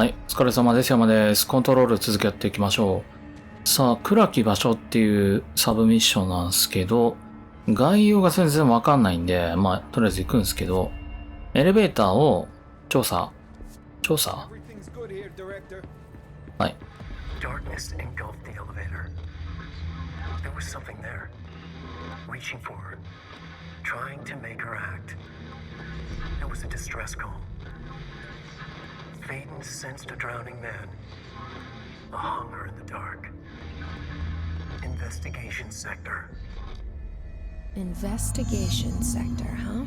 はい、お疲れ様です。山です。コントロール続きやっていきましょう。さあ、暗き場所っていうサブミッションなんですけど、概要が全然わかんないんで、とりあえず行くんですけど、エレベーターを調査はい。Darkness engulfed the elevator. There was something there, reaching for her, trying to make her act. It was a distress call. Phaeton sensed a drowning man, a hunger in the dark. Investigation sector. Investigation sector, huh?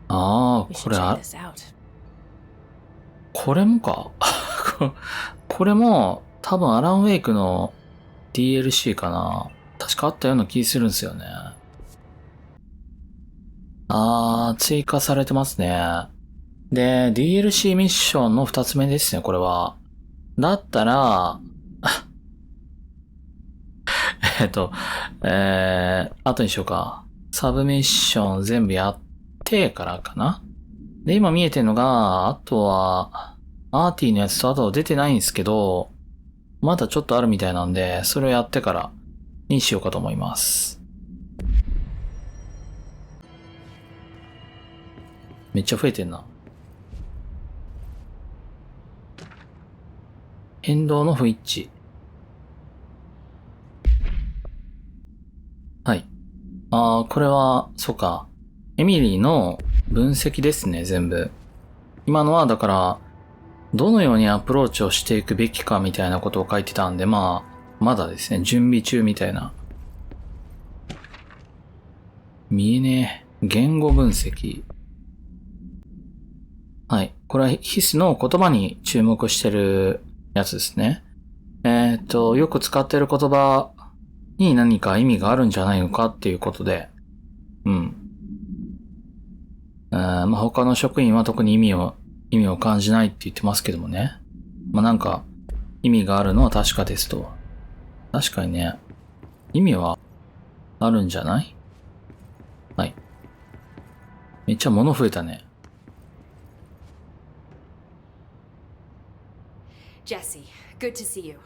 ああ、We こ should れ、check this out. これもか。これも、多分アランウェイクの DLC かな。確かあったような気するんですよね。追加されてますね。で、DLC ミッションの2つ目ですね、これは。だったら、後にしようか。サブミッション全部やってからかな。で、今見えてるのが、あとは、アーティのやつとあと出てないんですけど、まだちょっとあるみたいなんで、それをやってからにしようかと思います。めっちゃ増えてんな。変動の不一致。はい。これは、そうか。エミリーの分析ですね、全部。今のは、だから、どのようにアプローチをしていくべきかみたいなことを書いてたんで、まだですね、準備中みたいな。見えねえ。言語分析。はい。これはヒスの言葉に注目してるやつですね。よく使ってる言葉に何か意味があるんじゃないのかっていうことで。他の職員は特に意味を感じないって言ってますけどもね。なんか、意味があるのは確かですと。確かにね、意味はあるんじゃない？はい。めっちゃ物増えたね。Jesse, good to see you.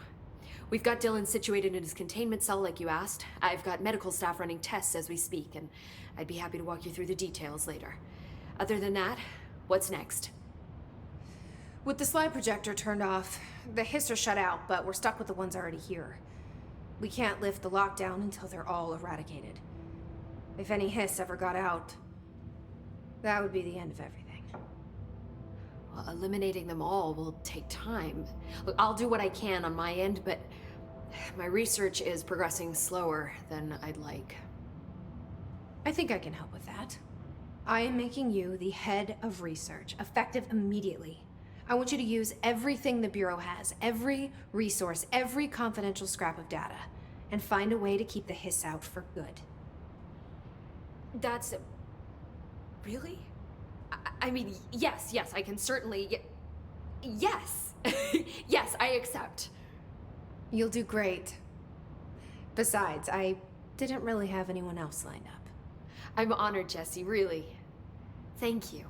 We've got Dylan situated in his containment cell like you asked. I've got medical staff running tests as we speak, and I'd be happy to walk you through the details later. Other than that, what's next? With the slide projector turned off, the hiss are shut out, but we're stuck with the ones already here. We can't lift the lockdown until they're all eradicated. If any hiss ever got out, that would be the end of everything. Well, eliminating them all will take time. Look, I'll do what I can on my end, but my research is progressing slower than I'd like. I think I can help with that. I am making you the head of research, effective immediately. I want you to use everything the Bureau has, every resource, every confidential scrap of data, and find a way to keep the hiss out for good. That's... really? I mean, yes, I can certainly... Yes! Yes, I accept. You'll do great. Besides, I didn't really have anyone else lined up. I'm honored, Jesse, really. Thank you.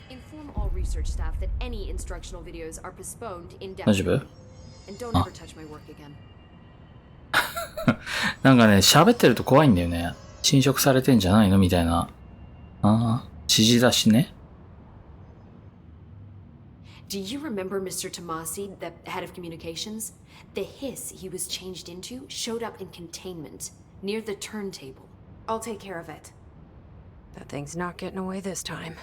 Inform all research staff that any instructional videos are postponed indefinitely. And don't ever touch my work again. なんかね、喋ってると怖いんだよね。侵食されてんじゃないのみたいな。指示出しね。Do you remember Mr. Tomasi, the head of communications? The hiss he was changed into showed up in containment, near the turntable. I'll take care of it. That thing's not getting away this time.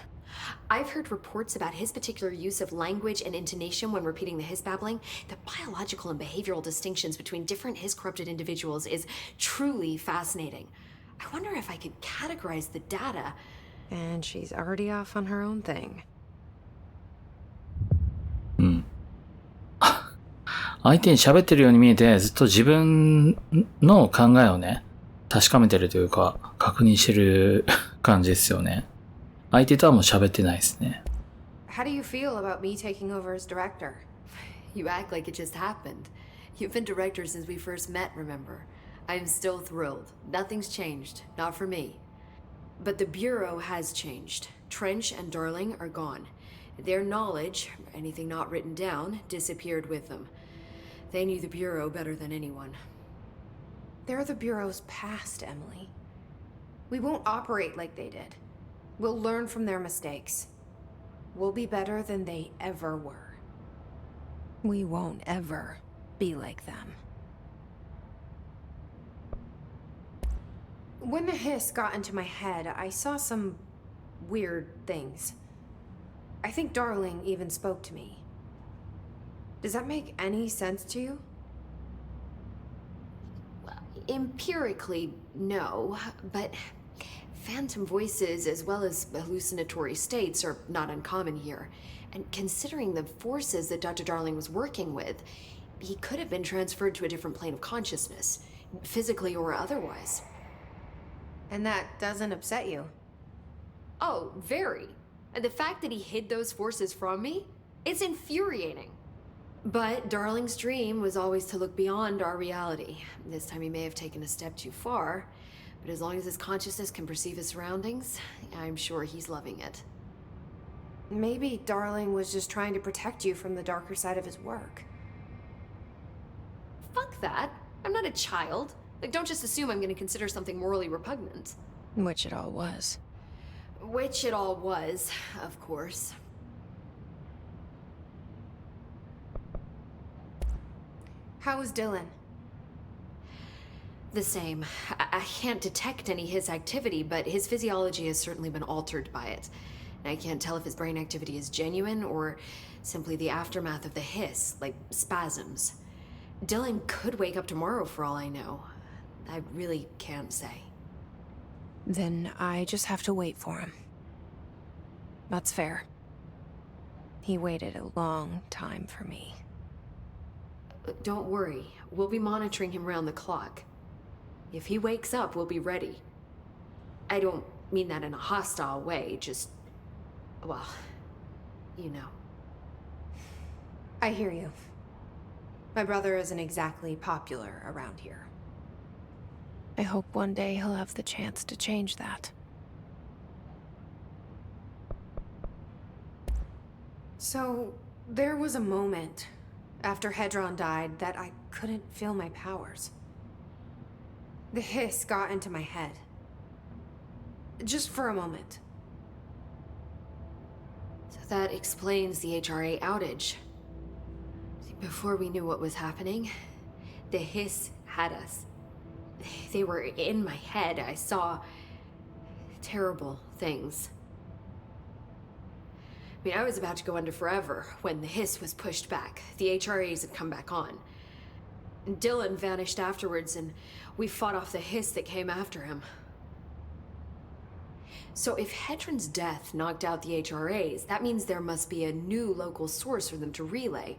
I've heard reports about his particular use of language and intonation when repeating the hiss babbling. The biological and behavioral distinctions between different hiss-corrupted individuals is truly fascinating. I wonder if I could categorize the data. And she's already off on her own thing. 相手に喋ってるように見えて、ずっと自分の考えをね、確かめてるというか、確認してる感じですよね。相手とはもう喋ってないですね。How do you feel about me taking over as director? You act like it just happened. You've been director since we first met, remember? I'm still thrilled. Nothing's changed. Not for me. But the Bureau has changed. Trench and Darling are gone. Their knowledge, anything not written down, disappeared with them. They knew the Bureau better than anyone. They're the Bureau's past, Emily. We won't operate like they did. We'll learn from their mistakes. We'll be better than they ever were. We won't ever be like them. When the hiss got into my head, I saw some weird things. I think Darling even spoke to me. Does that make any sense to you? Empirically, no, but phantom voices as well as hallucinatory states are not uncommon here. And considering the forces that Dr. Darling was working with, he could have been transferred to a different plane of consciousness, physically or otherwise. And that doesn't upset you? Oh, very. And the fact that he hid those forces from me, it's infuriating. But Darling's dream was always to look beyond our reality. This time he may have taken a step too far, but as long as his consciousness can perceive his surroundings, I'm sure he's loving it. Maybe Darling was just trying to protect you from the darker side of his work. Fuck that. I'm not a child. Like, don't just assume I'm gonna consider something morally repugnant. Which it all was. Which it all was, of course. How is Dylan? The same. I can't detect any his activity, but his physiology has certainly been altered by it. And I can't tell if his brain activity is genuine or simply the aftermath of the hiss, like spasms. Dylan could wake up tomorrow for all I know. I really can't say. Then I just have to wait for him. That's fair. He waited a long time for me. Don't worry. We'll be monitoring him round the clock. If he wakes up, we'll be ready. I don't mean that in a hostile way, just... well, you know. I hear you. My brother isn't exactly popular around here. I hope one day he'll have the chance to change that. So, there was a moment after Hedron died that I couldn't feel my powers. The hiss got into my head. Just for a moment. So that explains the HRA outage. Before we knew what was happening, the hiss had us. They were in my head. I saw terrible things. I mean, I was about to go under forever when the hiss was pushed back. The HRAs had come back on. Dylan vanished afterwards, and we fought off the hiss that came after him. So if Hedron's death knocked out the HRAs, that means there must be a new local source for them to relay,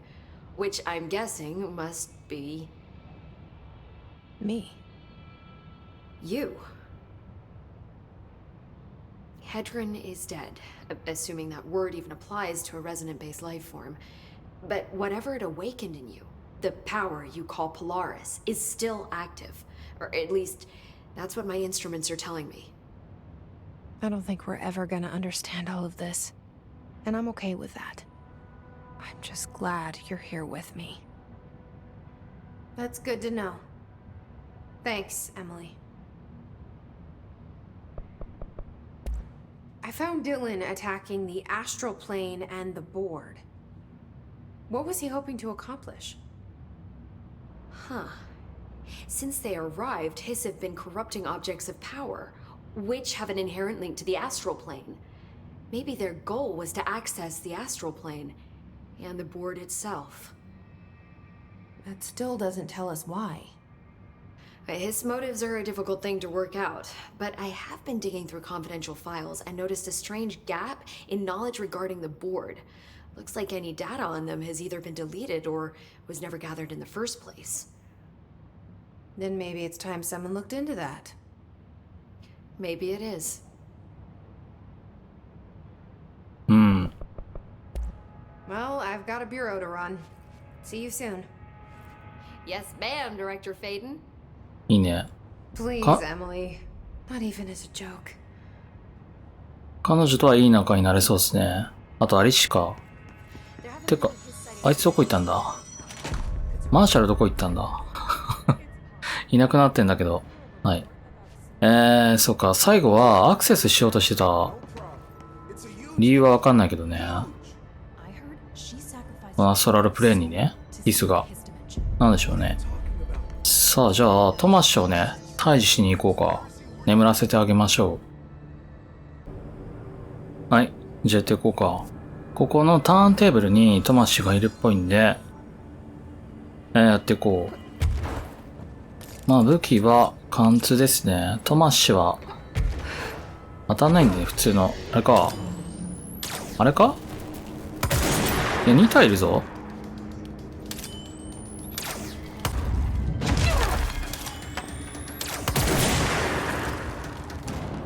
which I'm guessing must be... me. You. Hedron is dead, assuming that word even applies to a resonant-based life form. But whatever it awakened in you, the power you call Polaris, is still active. Or at least, that's what my instruments are telling me. I don't think we're ever gonna understand all of this. And I'm okay with that. I'm just glad you're here with me. That's good to know. Thanks, Emily. I found Dylan attacking the astral plane and the board. What was he hoping to accomplish? Huh. Since they arrived, Hiss have been corrupting objects of power, which have an inherent link to the astral plane. Maybe their goal was to access the astral plane and the board itself. That still doesn't tell us why. His motives are a difficult thing to work out, but I have been digging through confidential files and noticed a strange gap in knowledge regarding the board. Looks like any data on them has either been deleted or was never gathered in the first place. Then maybe it's time someone looked into that. Maybe it is. Well, I've got a bureau to run. See you soon. Yes, ma'am, Director Faden. いいね。 Please, か Emily. Not even as a joke. 彼女とはいい仲になれそうですね。あとアリシか。てか、あいつどこ行ったんだ？マーシャルどこ行ったんだ？いなくなってんだけど。はい。そうか。最後はアクセスしようとしてた理由はわかんないけどね。アストラルプレーンにね、リスが。なんでしょうね。さあ、じゃあ、トマッシュをね、退治しに行こうか。眠らせてあげましょう。はい。じゃあやっていこうか。ここのターンテーブルにトマッシュがいるっぽいんで、やっていこう。まあ武器は貫通ですね。トマッシュは当たんないんでね、普通の。あれか。あれか？いや、2体いるぞ。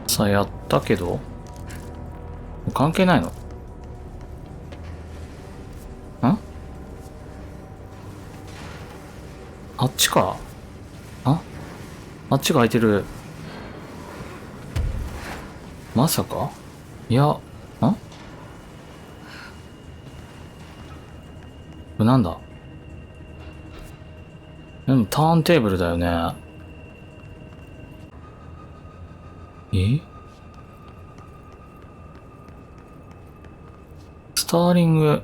さあ、やったけど関係ないの？あっちか？あっちが空いてる。まさか？いや、これなんだ？でもターンテーブルだよね。スターリング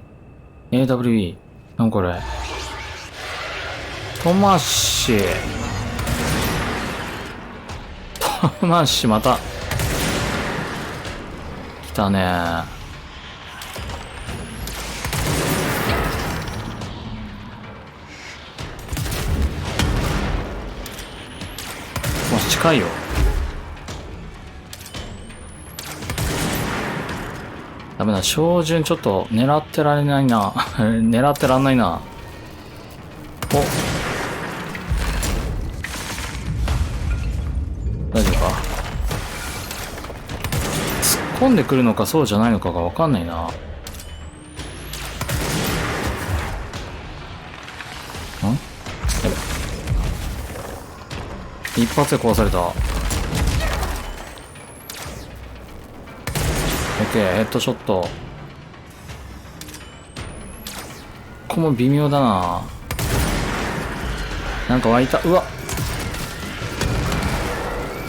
AWE。なんこれ。トマッシュ。トマッシュまた。来たね。わし、近いよ。ダメだ、照準ちょっと狙ってられないな。狙ってらんないな。お、大丈夫か？突っ込んでくるのかそうじゃないのかがわかんないな。やべ。一発で壊された。オッケー、ヘッドショット。ここも微妙だな。なんか湧いた。うわ、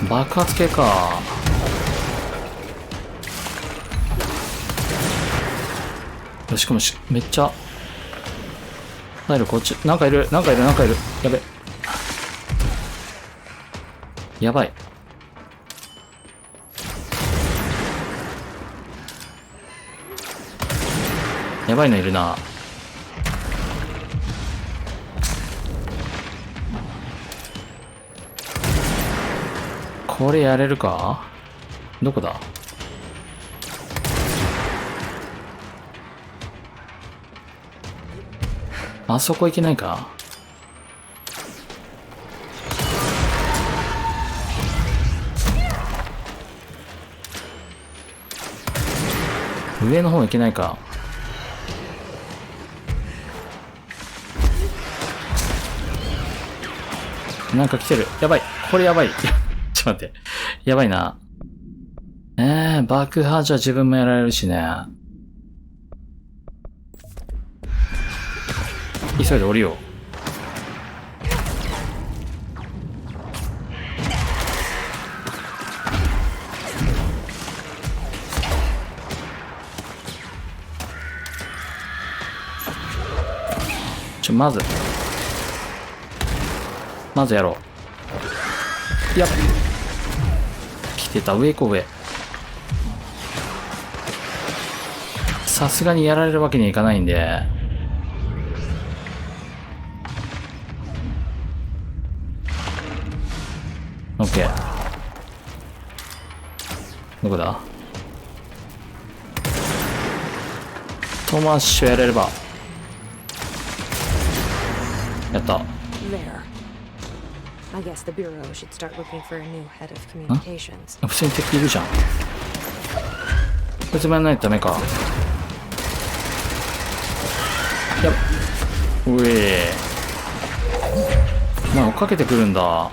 爆発系か。しかもめっちゃ入る。こっちなんかいる。やべ、やばい。やばいのいるな。これやれるか？どこだ？あそこ行けないか？上の方行けないか？なんか来てる。やばい。これやばい。ちょっと待って。やばいな。爆破じゃ自分もやられるしね。急いで降りよう。まずやろう。やっ。来てた。上行こう、上。さすがにやられるわけにはいかないんで。オッケー。どこだ？トマッシュやれれば。やった。There. I guess the Bureau should start looking for a new head of communications. 普通に敵いるじゃん。こいつもやんないとダメか。やっ。うえー。まあ追っかけてくるんだ。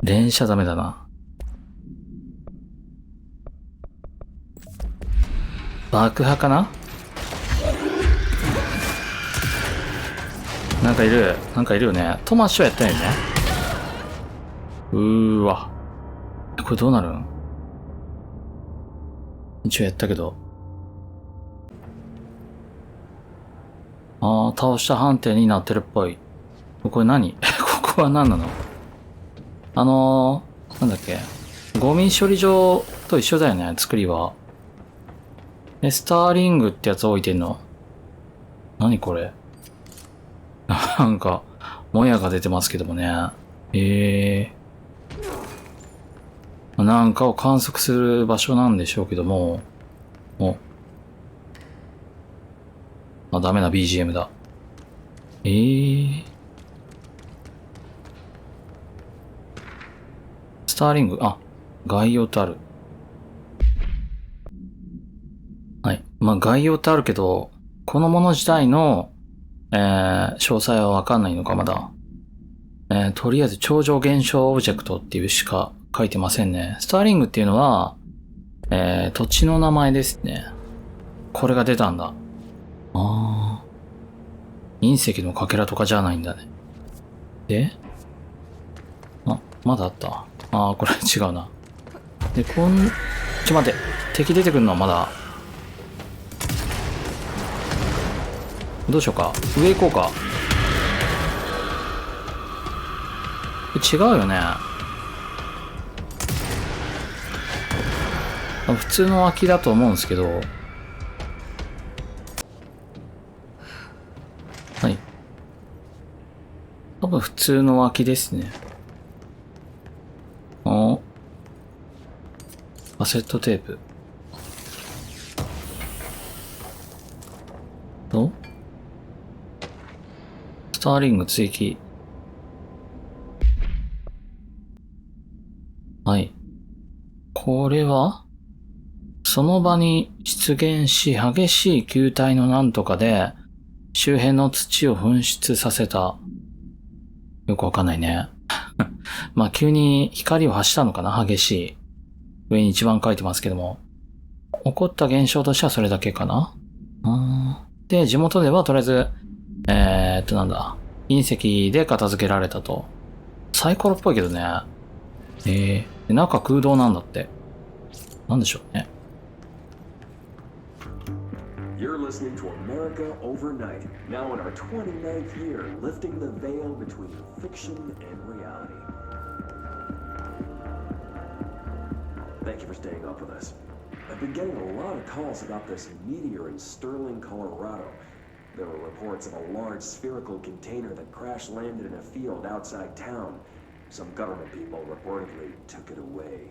連射ダメだな。爆破かな。なんかいるよね。トマッシュやったよね。わ。これどうなるん？一応やったけど。倒した判定になってるっぽい。これ何ここは何なの？なんだっけ。ゴミ処理場と一緒だよね、作りは。スターリングってやつ置いてんの？何これ？なんか、もやが出てますけどもね。なんかを観測する場所なんでしょうけども。ダメな BGM だ。スターリング、概要ってある。はい。概要ってあるけど、このもの自体の、詳細はわかんないのか、まだ。とりあえず、超常現象オブジェクトっていうしか書いてませんね。スターリングっていうのは、土地の名前ですね。これが出たんだ。隕石のかけらとかじゃないんだね。で、まだあった。これ違うな。で、待って。敵出てくるのはまだ。どうしようか。上行こうか。違うよね。普通の脇だと思うんですけど。はい。多分普通の脇ですね。カセットテープ。スターリング追記。はい。これはその場に出現し激しい球体のなんとかで周辺の土を噴出させた。よくわかんないね。急に光を発したのかな、激しい。上に一番書いてますけども。起こった現象としてはそれだけかな。で、地元ではとりあえず、なんだ。隕石で片付けられたと。サイコロっぽいけどね。で中空洞なんだって。なんでしょうね。You're listening to America Overnight, now in our 29th year, lifting the veil between fiction and reality. Thank you for staying up with us. I've been getting a lot of calls about this meteor in Sterling, Colorado. There were reports of a large spherical container that crash landed in a field outside town. Some government people reportedly took it away.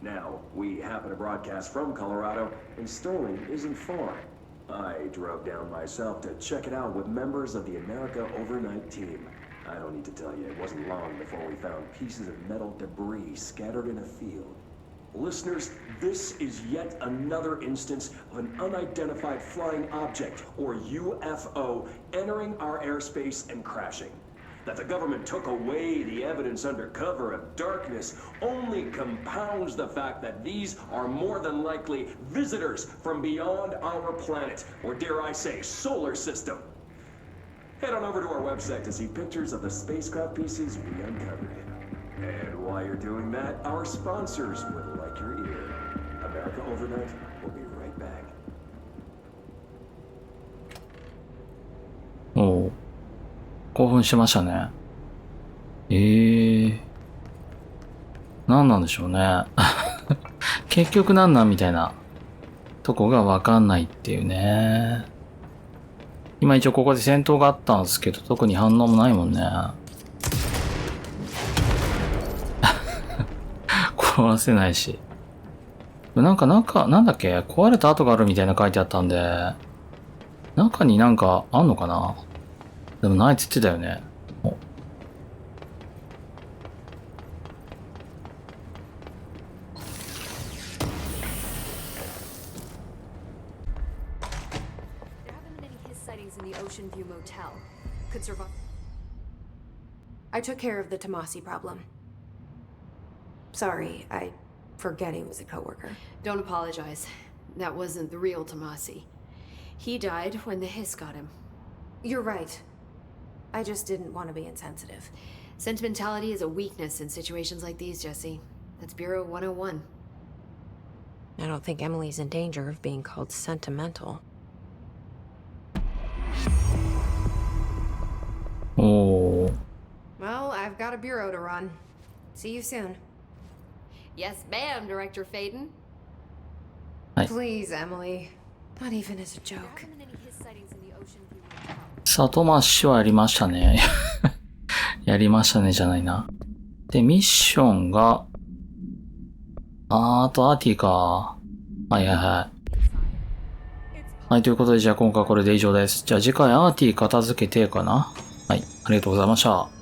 Now, we happen to broadcast from Colorado, and Sterling isn't far. I drove down myself to check it out with members of the America Overnight team. I don't need to tell you, it wasn't long before we found pieces of metal debris scattered in a field. Listeners, this is yet another instance of an unidentified flying object, or UFO, entering our airspace and crashing. That the government took away the evidence under cover of darkness only compounds the fact that these are more than likely visitors from beyond our planet, or dare I say, solar system. Head on over to our website to see pictures of the spacecraft pieces we uncovered. And while you're doing that, our sponsors would like your ear. America Overnight will be right back. おう。興奮しましたね。何なんでしょうね。結局何なんみたいなとこがわかんないっていうね。今一応ここで戦闘があったんですけど、特に反応もないもんね。壊せないし。なんだっけ、壊れた跡があるみたいな書いてあったんで、中になんかあんのかな。でもないって言ってたよね。I took care of the Tomasi problem. Sorry, I forget he was a coworker. Don't apologize. That wasn't the real Tomasi. He died when the hiss got him. You're right. I just didn't want to be insensitive. Sentimentality is a weakness in situations like these, Jesse. That's Bureau 101. I don't think Emily's in danger of being called sentimental. おー。 Well, I've got a bureau to run. See you soon. Yes, ma'am, Director Faden. Please, Emily. Not even as a joke. His sightings in the ocean view. さあ、トマシはやりましたね。やりましたねじゃないな。で、ミッションが、あとアーティか。はいはいはい。はい、ということで、じゃあ今回これで以上です。じゃあ次回アーティ片付けてかな。はい、ありがとうございました。